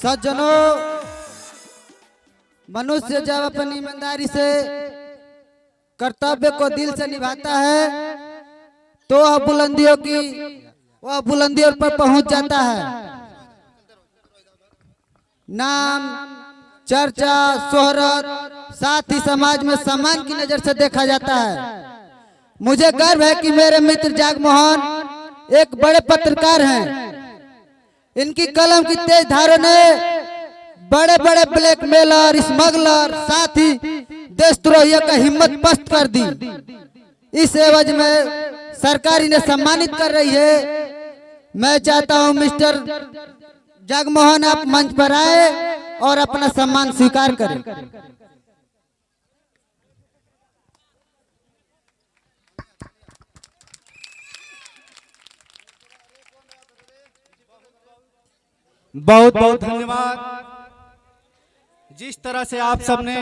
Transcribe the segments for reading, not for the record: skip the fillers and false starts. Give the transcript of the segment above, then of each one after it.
सज्जनों, मनुष्य जब अपनी ईमानदारी से कर्तव्य को दिल से निभाता है तो वह बुलंदियों पर पहुंच जाता है। नाम, चर्चा, शोहरत, साथ ही समाज में सम्मान की नजर से देखा जाता है। मुझे गर्व है कि मेरे मित्र जगमोहन एक बड़े पत्रकार हैं। इनकी कलम की तेज धारों ने बड़े बड़े ब्लैकमेलर, स्मगलर, साथ ही देशद्रोहियों का हिम्मत पस्त कर दी। इस एवज में सरकार इन्हें सम्मानित कर रही है। मैं चाहता हूं मिस्टर जगमोहन आप मंच पर आए और अपना सम्मान स्वीकार करें। बहुत बहुत धन्यवाद। जिस तरह से आप सबने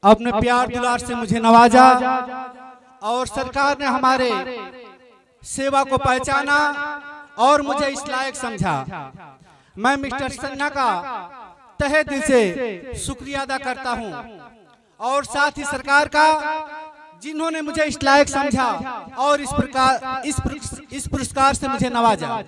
अपने प्यार दुलार से मुझे नवाजा और सरकार ने हमारे सेवा को पहचाना और मुझे इस लायक समझा, मैं मिस्टर सिन्हा का तहे दिल से शुक्रिया अदा करता हूं और साथ ही सरकार का जिन्होंने मुझे इस लायक समझा और इस पुरस्कार से मुझे नवाजा।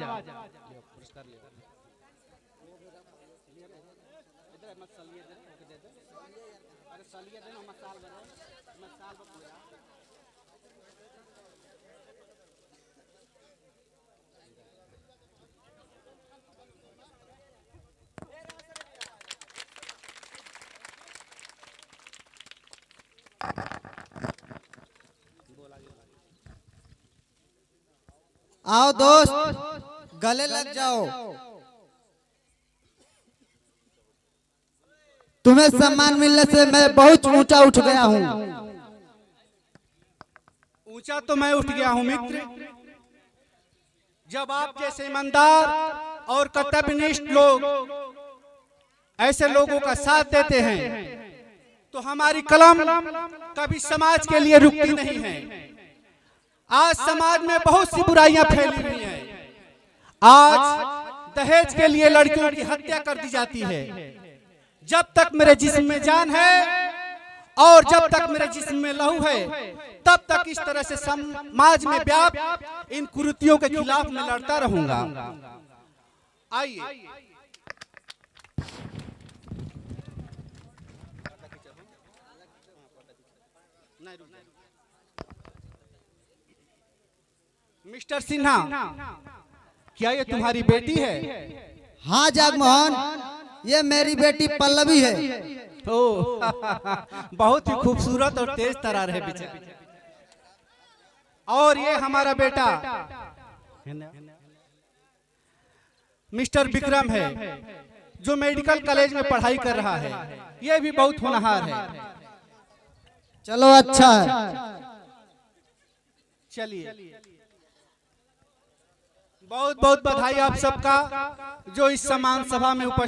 आओ दोस्त, गले लग जाओ। तुम्हें सम्मान मिलने से मैं बहुत ऊंचा उठ गया हूँ। ऊंचा तो मैं उठ गया हूँ मित्र, जब आप जैसे ईमानदार और कर्तव्यनिष्ठ लोग ऐसे लोगों का साथ देते हैं तो हमारी कलम कभी समाज के लिए रुकती नहीं है। आज समाज में बहुत सी बुराइयां फैली हुई हैं। आज दहेज के लिए लड़कियों की हत्या कर दी जाती है। जब तक मेरे जिस्म में जान है और जब तक मेरे जिस्म में लहू है तब तक इस तरह से समाज में व्याप्त इन कुरीतियों के खिलाफ मैं लड़ता रहूंगा। आइए मिस्टर सिन्हा, क्या ये तुम्हारी बेटी है? हाँ जगमोहन, ये मेरी बेटी पल्लवी है। ओ, बहुत ही खूबसूरत और तेज तरार है बेचारी। और ये हमारा बेटा मिस्टर विक्रम है जो मेडिकल कॉलेज में पढ़ाई कर रहा है। ये भी बहुत होनहार है। चलो अच्छा है। चलिए, बहुत बहुत बधाई आप सबका जो इस सम्मान सभा में उपस्थित